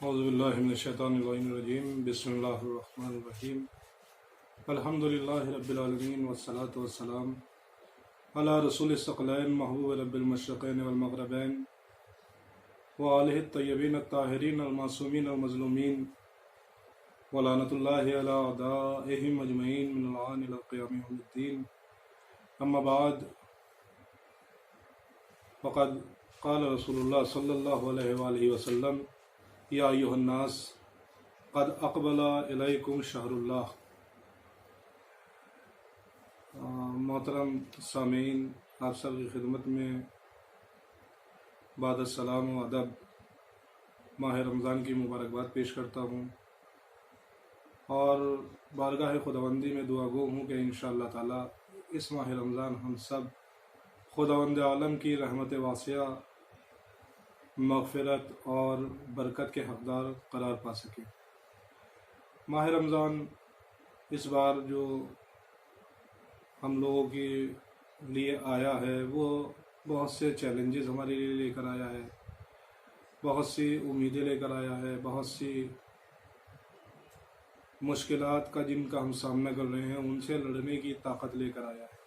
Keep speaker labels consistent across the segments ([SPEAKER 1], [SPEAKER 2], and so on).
[SPEAKER 1] اعوذ باللہ من الشیطان الرجیم بسم اللہ الرحمن الرحیم الحمدللہ رب العالمین والصلاة والسلام علی رسول الثقلین محبوب رب المشرقین والمغربین وآلہ الطیبین الطاہرین المعصومین المظلومین ولعنۃ اللہ علی اعدائہم اجمعین من الآن الی قیام یوم الدین اما بعد فقد قال رسول اللہ صلی اللہ علیہ وآلہ وسلم یا ایھا الناس قد اقبل الیکم شہر اللہ۔ محترم سامعین، آپ سب کی خدمت میں بعد السلام و ادب ماہ رمضان کی مبارکباد پیش کرتا ہوں اور بارگاہ خداوندی میں دعا گو ہوں کہ انشاءاللہ تعالی اس ماہ رمضان ہم سب خداوند عالم کی رحمت واسعہ، مغفرت اور برکت کے حقدار قرار پا سکیں۔ ماہ رمضان اس بار جو ہم لوگوں کے لیے آیا ہے وہ بہت سے چیلنجز ہمارے لیے لے کر آیا ہے، بہت سی امیدیں لے کر آیا ہے، بہت سی مشکلات کا جن کا ہم سامنا کر رہے ہیں ان سے لڑنے کی طاقت لے کر آیا ہے۔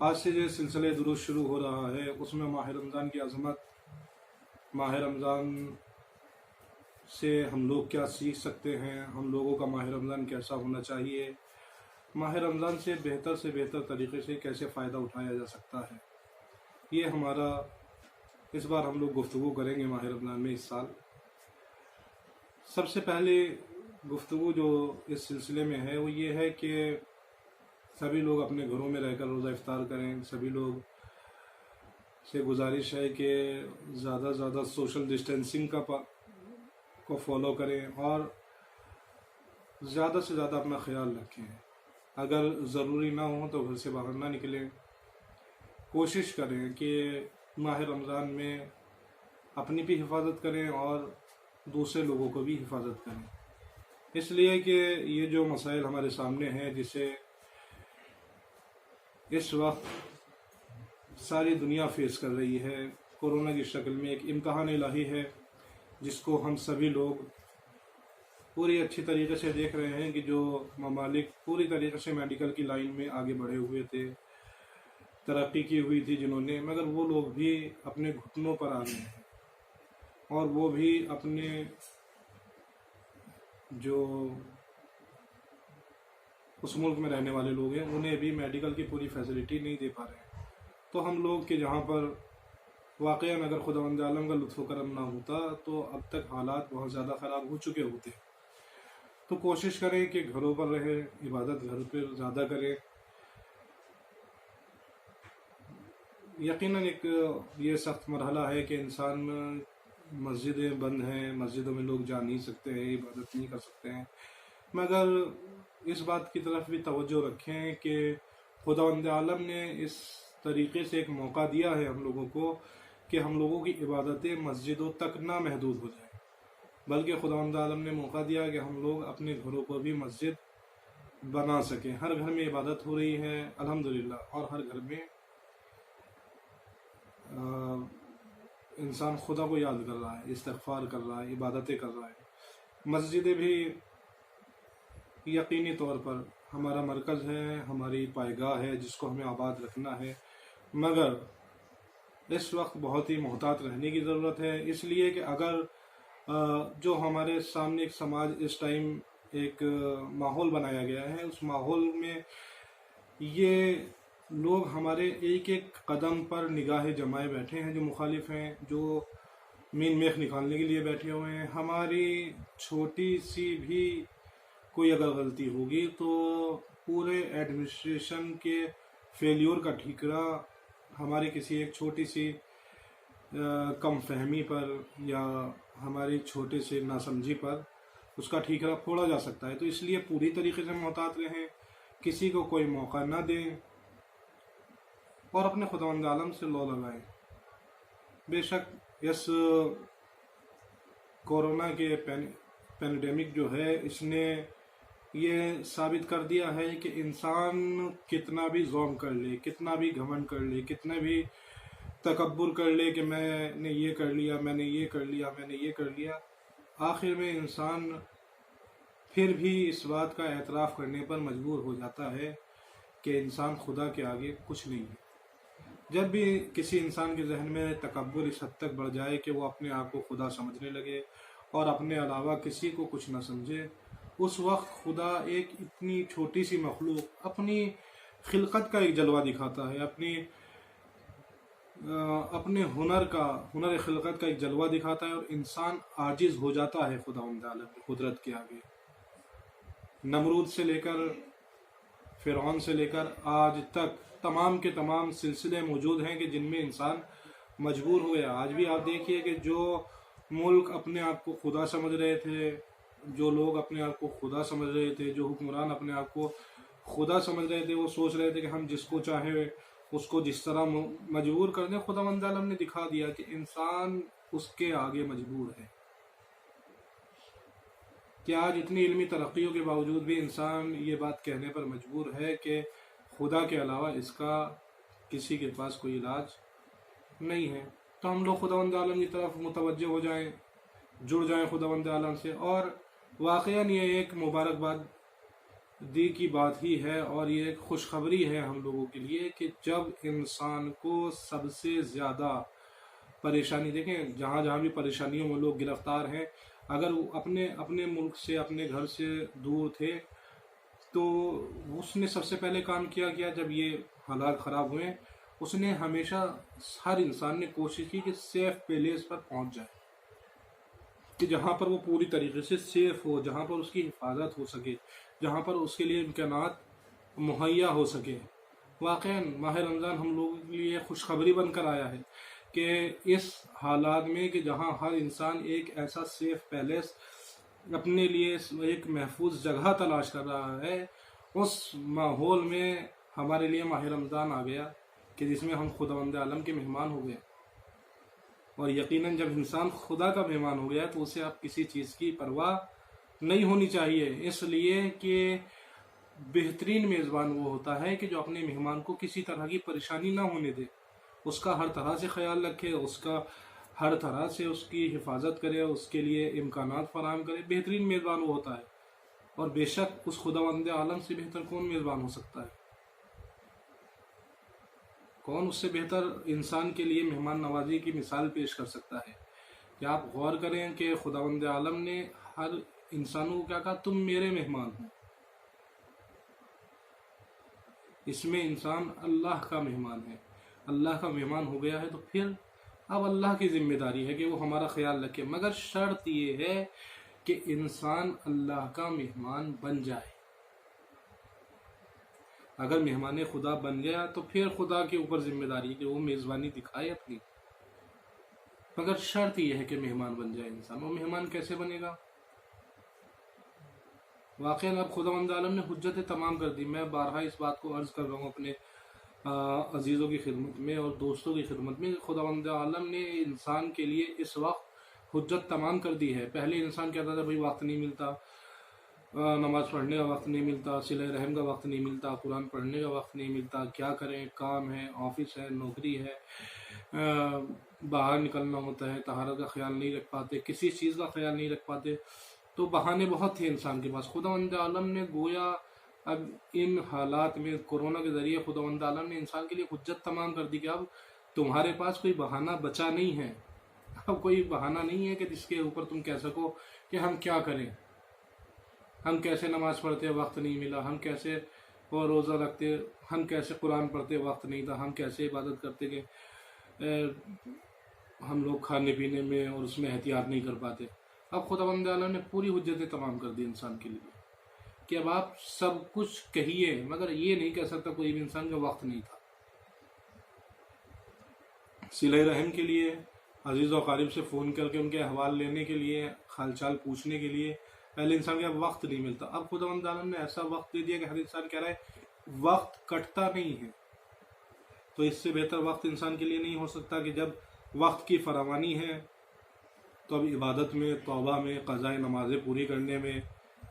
[SPEAKER 1] آج سے جو سلسلہ دروس شروع ہو رہا ہے اس میں ماہ رمضان کی عظمت، ماہ رمضان سے ہم لوگ کیا سیکھ سکتے ہیں، ہم لوگوں کا ماہ رمضان کیسا ہونا چاہیے، ماہ رمضان سے بہتر طریقے سے کیسے فائدہ اٹھایا جا سکتا ہے، یہ ہمارا اس بار ہم لوگ گفتگو کریں گے ماہ رمضان میں اس سال۔ سب سے پہلے گفتگو جو اس سلسلے میں ہے وہ یہ ہے کہ سبھی لوگ اپنے گھروں میں رہ کر روزہ افطار کریں۔ سبھی لوگ سے گزارش ہے کہ زیادہ سے زیادہ سوشل ڈسٹینسنگ کو فالو کریں اور زیادہ سے زیادہ اپنا خیال رکھیں۔ اگر ضروری نہ ہو تو گھر سے باہر نہ نکلیں۔ کوشش کریں کہ ماہ رمضان میں اپنی بھی حفاظت کریں اور دوسرے لوگوں کو بھی حفاظت کریں، اس لیے کہ یہ جو مسائل ہمارے سامنے ہیں جسے اس وقت ساری دنیا فیس کر رہی ہے، کورونا کی شکل میں ایک امتحان الہی ہے جس کو ہم سبھی لوگ پوری اچھی طریقے سے دیکھ رہے ہیں کہ جو ممالک پوری طریقے سے میڈیکل کی لائن میں آگے بڑھے ہوئے تھے، ترقی کی ہوئی تھی جنہوں نے، مگر وہ لوگ بھی اپنے گھٹنوں پر آ گئے ہیں اور وہ بھی اپنے جو اس ملک میں رہنے والے لوگ ہیں انہیں بھی میڈیکل کی پوری فیسلٹی نہیں دے پا رہے ہیں۔ تو ہم لوگ کے جہاں پر واقعاً اگر خداوند عالم کا لطف و کرم نہ ہوتا تو اب تک حالات بہت زیادہ خراب ہو چکے ہوتے۔ تو کوشش کریں کہ گھروں پر رہیں، عبادت گھر پر زیادہ کریں۔ یقیناً ایک یہ سخت مرحلہ ہے کہ انسان مسجدیں بند ہیں، مسجدوں میں لوگ جا نہیں سکتے ہیں، عبادت نہیں کر سکتے ہیں، مگر اس بات کی طرف بھی توجہ رکھیں کہ خداوند عالم نے اس طریقے سے ایک موقع دیا ہے ہم لوگوں کو کہ ہم لوگوں کی عبادتیں مسجدوں تک نہ محدود ہو جائیں، بلکہ خداوند عالم نے موقع دیا کہ ہم لوگ اپنے گھروں کو بھی مسجد بنا سکیں۔ ہر گھر میں عبادت ہو رہی ہے الحمدللہ، اور ہر گھر میں انسان خدا کو یاد کر رہا ہے، استغفار کر رہا ہے، عبادتیں کر رہا ہے۔ مسجدیں بھی یقینی طور پر ہمارا مرکز ہے، ہماری پائیگاہ ہے جس کو ہمیں آباد رکھنا ہے، مگر اس وقت بہت ہی محتاط رہنے کی ضرورت ہے، اس لیے کہ اگر جو ہمارے سامنے ایک سماج اس ٹائم ایک ماحول بنایا گیا ہے، اس ماحول میں یہ لوگ ہمارے ایک ایک قدم پر نگاہیں جمائے بیٹھے ہیں، جو مخالف ہیں، جو مین میخ نکالنے کے لیے بیٹھے ہوئے ہیں۔ ہماری چھوٹی سی بھی کوئی اگر غلطی ہوگی تو پورے ایڈمنسٹریشن کے فیلیور کا ٹھیکرا ہماری کسی ایک چھوٹی سی کم فہمی پر یا ہماری چھوٹے سے ناسمجھی پر اس کا ٹھیکرا پھوڑا جا سکتا ہے۔ تو اس لیے پوری طریقے سے محتاط رہیں، کسی کو کوئی موقع نہ دیں اور اپنے خداوند عالم سے لو لگائیں۔ بے شک اس کورونا کے پینڈیمک جو ہے اس نے یہ ثابت کر دیا ہے کہ انسان کتنا بھی ظلم کر لے، کتنا بھی گھمنڈ کر لے، کتنے بھی تکبر کر لے کہ میں نے یہ کر لیا، میں نے یہ کر لیا، میں نے یہ کر لیا، آخر میں انسان پھر بھی اس بات کا اعتراف کرنے پر مجبور ہو جاتا ہے کہ انسان خدا کے آگے کچھ نہیں ہے۔ جب بھی کسی انسان کے ذہن میں تکبر اس حد تک بڑھ جائے کہ وہ اپنے آپ کو خدا سمجھنے لگے اور اپنے علاوہ کسی کو کچھ نہ سمجھے، اس وقت خدا ایک اتنی چھوٹی سی مخلوق اپنی خلقت کا ایک جلوہ دکھاتا ہے، اپنے ہنر خلقت کا ایک جلوہ دکھاتا ہے، اور انسان عاجز ہو جاتا ہے خداوند عالم کی قدرت کے آگے۔ نمرود سے لے کر فرعون سے لے کر آج تک تمام کے تمام سلسلے موجود ہیں کہ جن میں انسان مجبور ہو گیا۔ آج بھی آپ دیکھیے کہ جو ملک اپنے آپ کو خدا سمجھ رہے تھے، جو لوگ اپنے آپ کو خدا سمجھ رہے تھے، جو حکمران اپنے آپ کو خدا سمجھ رہے تھے، وہ سوچ رہے تھے کہ ہم جس کو چاہے اس کو جس طرح مجبور کر دیں، خداوند عالم نے دکھا دیا کہ انسان اس کے آگے مجبور ہے۔ کہ آج اتنی علمی ترقیوں کے باوجود بھی انسان یہ بات کہنے پر مجبور ہے کہ خدا کے علاوہ اس کا کسی کے پاس کوئی علاج نہیں ہے۔ تو ہم لوگ خداوند عالم کی طرف متوجہ ہو جائیں، جڑ جائیں خداوند عالم سے، اور واقعاً یہ ایک مبارکباد دی کی بات ہی ہے، اور یہ ایک خوشخبری ہے ہم لوگوں کے لیے کہ جب انسان کو سب سے زیادہ پریشانی، دیکھیں جہاں جہاں بھی پریشانیوں میں لوگ گرفتار ہیں، اگر وہ اپنے ملک سے، اپنے گھر سے دور تھے، تو اس نے سب سے پہلے کام کیا جب یہ حالات خراب ہوئے، اس نے ہمیشہ، ہر انسان نے کوشش کی کہ سیف پلیس پر پہنچ جائے، کہ جہاں پر وہ پوری طریقے سے سیف ہو، جہاں پر اس کی حفاظت ہو سکے، جہاں پر اس کے لیے امکانات مہیا ہو سکے۔ واقعاً ماہ رمضان ہم لوگوں کے لیے خوشخبری بن کر آیا ہے کہ اس حالات میں کہ جہاں ہر انسان ایک ایسا سیف پیلیس اپنے لیے ایک محفوظ جگہ تلاش کر رہا ہے، اس ماحول میں ہمارے لیے ماہ رمضان آ گیا کہ جس میں ہم خداوند عالم کے مہمان ہو گئے۔ اور یقیناً جب انسان خدا کا مہمان ہو گیا تو اسے اب کسی چیز کی پرواہ نہیں ہونی چاہیے، اس لیے کہ بہترین میزبان وہ ہوتا ہے کہ جو اپنے مہمان کو کسی طرح کی پریشانی نہ ہونے دے، اس کا ہر طرح سے خیال رکھے، اس کا ہر طرح سے اس کی حفاظت کرے، اس کے لیے امکانات فراہم کرے۔ بہترین میزبان وہ ہوتا ہے، اور بے شک اس خداوند عالم سے بہتر کون میزبان ہو سکتا ہے؟ کون اس سے بہتر انسان کے لیے مہمان نوازی کی مثال پیش کر سکتا ہے؟ کہ آپ غور کریں کہ خداوند عالم نے ہر انسانوں کو کیا کہا، تم میرے مہمان ہو۔ اس میں انسان اللہ کا مہمان ہے، اللہ کا مہمان ہو گیا ہے، تو پھر اب اللہ کی ذمہ داری ہے کہ وہ ہمارا خیال رکھے، مگر شرط یہ ہے کہ انسان اللہ کا مہمان بن جائے۔ اگر مہمان خدا بن گیا تو پھر خدا کے اوپر ذمہ داری ہے کہ وہ میزبانی دکھائے اپنی، مگر شرط یہ ہے کہ مہمان بن جائے انسان۔ وہ مہمان کیسے بنے گا؟ واقعاً اب خداوند عالم نے حجت تمام کر دی۔ میں بارہا اس بات کو عرض کر رہا ہوں اپنے عزیزوں کی خدمت میں اور دوستوں کی خدمت میں، خداوند عالم نے انسان کے لیے اس وقت حجت تمام کر دی ہے۔ پہلے انسان کہتا تھا بھائی وقت نہیں ملتا، نماز پڑھنے کا وقت نہیں ملتا، صلہ رحم کا وقت نہیں ملتا، قرآن پڑھنے کا وقت نہیں ملتا، کیا کریں، کام ہے، آفس ہے، نوکری ہے، باہر نکلنا ہوتا ہے، طہارت کا خیال نہیں رکھ پاتے، کسی چیز کا خیال نہیں رکھ پاتے، تو بہانے بہت تھے انسان کے پاس۔ خداوند عالم نے گویا اب ان حالات میں کورونا کے ذریعے خداوند عالم نے انسان کے لیے حجت تمام کر دی کہ اب تمہارے پاس کوئی بہانہ بچا نہیں ہے، اب کوئی بہانہ نہیں ہے کہ جس کے اوپر تم کہہ سکو کہ ہم کیا کریں، ہم کیسے نماز پڑھتے وقت نہیں ملا، ہم کیسے اور روزہ رکھتے، ہم کیسے قرآن پڑھتے وقت نہیں تھا، ہم کیسے عبادت کرتے کہ ہم لوگ کھانے پینے میں اور اس میں احتیاط نہیں کر پاتے۔ اب خداوند عالم نے پوری حجتیں تمام کر دی انسان کے لیے کہ اب آپ سب کچھ کہیے، مگر یہ نہیں کہہ سکتا کوئی بھی انسان کا وقت نہیں تھا۔ صلہ رحم کے لیے، عزیز و اقارب سے فون کر کے ان کے احوال لینے کے لیے، حال چال پوچھنے کے لیے پہلے انسان کا وقت نہیں ملتا۔ اب خداوند عالم نے ایسا وقت دے دیا کہ ہر انسان کہہ رہا ہے وقت کٹتا نہیں ہے۔ تو اس سے بہتر وقت انسان کے لیے نہیں ہو سکتا کہ جب وقت کی فراوانی ہے تو اب عبادت میں، توبہ میں، قضاء نمازیں پوری کرنے میں،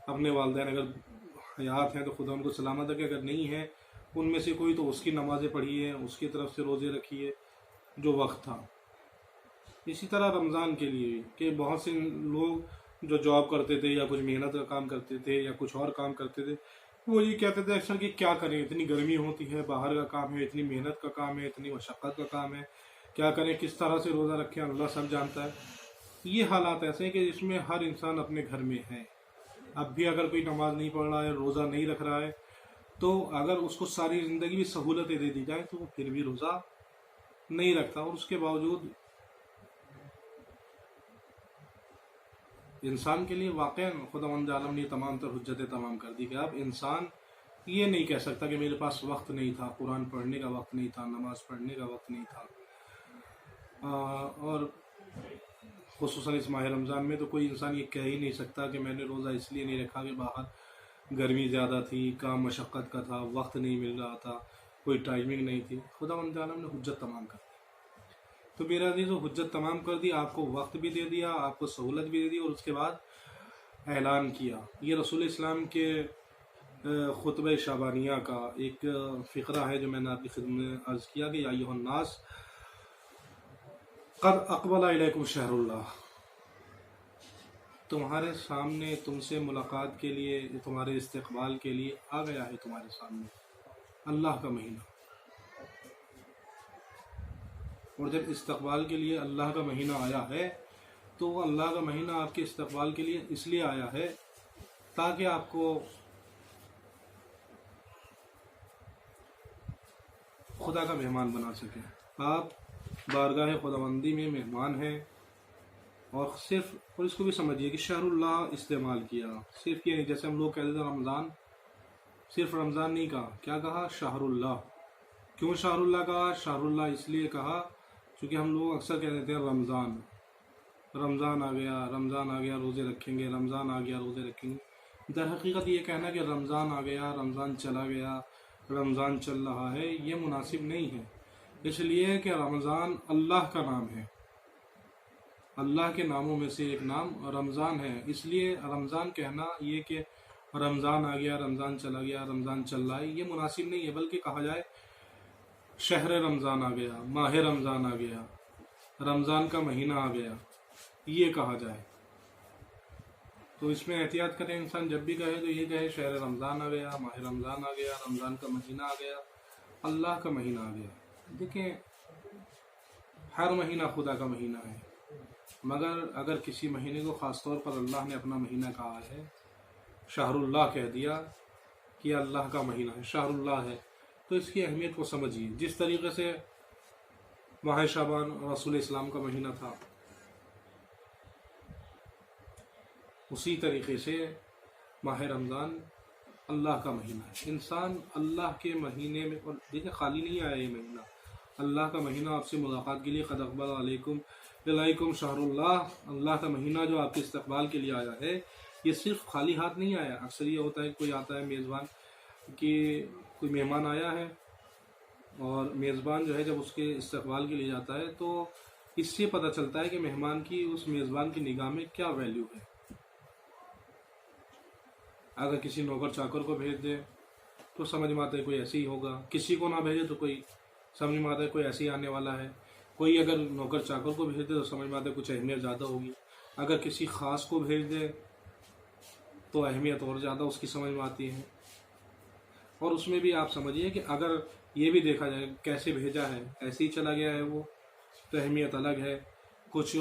[SPEAKER 1] اپنے والدین اگر حیات ہیں تو خدا ان کو سلامت رکھے، اگر نہیں ہے ان میں سے کوئی تو اس کی نمازیں پڑھیے، اس کی طرف سے روزے رکھیے، جو وقت تھا. اسی طرح رمضان کے لیے کہ بہت سے لوگ جو جاب کرتے تھے یا کچھ محنت کا کام کرتے تھے یا کچھ اور کام کرتے تھے، وہ یہ کہتے تھے اکثر کہ کیا کریں، اتنی گرمی ہوتی ہے، باہر کا کام ہے، اتنی محنت کا کام ہے، اتنی مشقت کا کام ہے، کیا کریں، کس طرح سے روزہ رکھیں، اللہ سب جانتا ہے. یہ حالات ایسے ہیں کہ جس میں ہر انسان اپنے گھر میں ہے. اب بھی اگر کوئی نماز نہیں پڑھ رہا ہے، روزہ نہیں رکھ رہا ہے، تو اگر اس کو ساری زندگی بھی سہولتیں دے دی جائیں تو وہ پھر بھی روزہ نہیں رکھتا. اور اس کے باوجود انسان کے لیے واقعا خداوند عالم نے تمام تر حجتیں تمام کر دی کہ اب انسان یہ نہیں کہہ سکتا کہ میرے پاس وقت نہیں تھا، قرآن پڑھنے کا وقت نہیں تھا، نماز پڑھنے کا وقت نہیں تھا. اور خصوصاً اس ماہ رمضان میں تو کوئی انسان یہ کہہ ہی نہیں سکتا کہ میں نے روزہ اس لیے نہیں رکھا کہ باہر گرمی زیادہ تھی، کام مشقت کا تھا، وقت نہیں مل رہا تھا، کوئی ٹائمنگ نہیں تھی. خداوند عالم نے حجت تمام کر دی. تو میرا عزیز و حجت تمام کر دی، آپ کو وقت بھی دے دیا، آپ کو سہولت بھی دے دی، اور اس کے بعد اعلان کیا. یہ رسول اسلام کے خطبہ شعبانیہ کا ایک فقرہ ہے جو میں نے آپ کی خدمت میں عرض کیا کہ یا ایھا الناس قد اقبل الیکم شہر اللہ، تمہارے سامنے، تم سے ملاقات کے لیے، تمہارے استقبال کے لیے آ گیا ہے تمہارے سامنے اللہ کا مہینہ. اور جب استقبال کے لیے اللہ کا مہینہ آیا ہے تو وہ اللہ کا مہینہ آپ کے استقبال کے لیے اس لیے آیا ہے تاکہ آپ کو خدا کا مہمان بنا سکے. آپ بارگاہ خداوندی میں مہمان ہیں، اور صرف، اور اس کو بھی سمجھیے کہ شہر اللہ استعمال کیا، صرف یہ نہیں جیسے ہم لوگ کہتے تھے رمضان، صرف رمضان نہیں کہا، کیا کہا؟ شہر اللہ. کیوں شہر اللہ کہا؟ شہر اللہ اس لیے کہا کیونکہ ہم لوگ اکثر کہہ دیتے ہیں رمضان، رمضان آ گیا، رمضان آ گیا روزے رکھیں گے، رمضان آ گیا روزے رکھیں گے. در حقیقت یہ کہنا کہ رمضان آ گیا، رمضان چلا گیا، رمضان چل رہا ہے، یہ مناسب نہیں ہے. اس لیے کہ رمضان اللہ کا نام ہے، اللہ کے ناموں میں سے ایک نام رمضان ہے. اس لیے رمضان کہنا یہ کہ رمضان آ گیا، رمضان چلا گیا، رمضان چل رہا ہے، یہ مناسب نہیں ہے. بلکہ کہا جائے شہر رمضان آ گیا، ماہ رمضان آ گیا، رمضان کا مہینہ آ گیا، یہ کہا جائے. تو اس میں احتیاط کریں، انسان جب بھی کہے تو یہ کہے شہر رمضان آ گیا، ماہ رمضان آ گیا، رمضان کا مہینہ آ گیا، اللہ کا مہینہ آ گیا. دیکھیں، ہر مہینہ خدا کا مہینہ ہے، مگر اگر کسی مہینے کو خاص طور پر اللہ نے اپنا مہینہ کہا ہے، شہر اللہ کہہ دیا کہ اللہ کا مہینہ ہے، شہر اللہ ہے، تو اس کی اہمیت کو سمجھیے. جس طریقے سے ماہ شعبان رسول اسلام کا مہینہ تھا، اسی طریقے سے ماہ رمضان اللہ کا مہینہ ہے. انسان اللہ کے مہینے میں، اور دیکھیں خالی نہیں آیا یہ مہینہ، اللہ کا مہینہ آپ سے ملاقات کے لیے قد اقبل علیکم شہر اللہ، اللہ کا مہینہ جو آپ کے استقبال کے لیے آیا ہے، یہ صرف خالی ہاتھ نہیں آیا. اکثر یہ ہوتا ہے کوئی آتا ہے میزبان، کہ کوئی مہمان آیا ہے اور میزبان جو ہے جب اس کے استقبال کے لیے جاتا ہے تو اس سے پتہ چلتا ہے کہ مہمان کی، اس میزبان کی نگاہ میں کیا ویلیو ہے. اگر کسی نوکر چاکر کو بھیج دے تو سمجھ میں آتا ہے کوئی ایسے ہی ہوگا، کسی کو نہ بھیجے تو کوئی سمجھ میں آتا ہے کوئی ایسے ہی آنے والا ہے. کوئی اگر نوکر چاکر کو بھیج دے تو سمجھ میں آتا ہے کچھ اہمیت زیادہ ہوگی. اگر کسی خاص کو بھیج دے تو اہمیت اور زیادہ اس کی سمجھ میں آتی ہے. اور اس میں بھی آپ سمجھیے کہ اگر یہ بھی دیکھا جائے کیسے بھیجا ہے، ایسے ہی چلا گیا ہے وہ، تو اہمیت الگ ہے. کچھ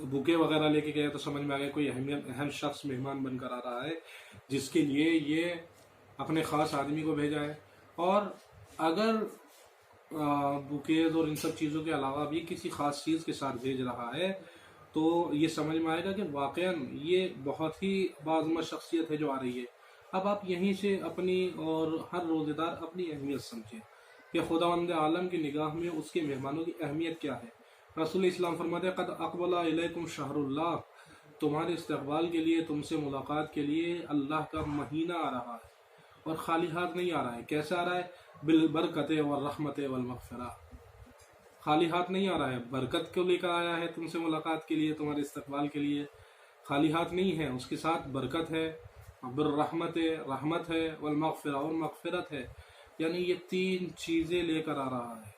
[SPEAKER 1] بکے وغیرہ لے کے گیا تو سمجھ میں آ گیا کوئی اہم شخص مہمان بن کر آ رہا ہے جس کے لیے یہ اپنے خاص آدمی کو بھیجا ہے. اور اگر بکیز اور ان سب چیزوں کے علاوہ بھی کسی خاص چیز کے ساتھ بھیج رہا ہے تو یہ سمجھ میں آئے گا کہ واقعاً یہ بہت ہی باعظمت شخصیت ہے جو آ رہی ہے. اب آپ یہیں سے اپنی اور ہر روزے دار اپنی اہمیت سمجھیں کہ خداوند عالم کی نگاہ میں اس کے مہمانوں کی اہمیت کیا ہے. رسول اسلام فرماتے ہیں قد اقبل الیکم شہر اللہ، تمہارے استقبال کے لیے، تم سے ملاقات کے لیے اللہ کا مہینہ آ رہا ہے، اور خالی ہاتھ نہیں آ رہا ہے. کیسے آ رہا ہے؟ بالبرکت والرحمت والمغفرہ. خالی ہاتھ نہیں آ رہا ہے، برکت کو لے کر آیا ہے تم سے ملاقات کے لیے، تمہارے استقبال کے لیے. خالی ہاتھ نہیں ہے، اس کے ساتھ برکت ہے، بالرحمت رحمت ہے، والمغفرہ اور مغفرت ہے. یعنی یہ تین چیزیں لے کر آ رہا ہے.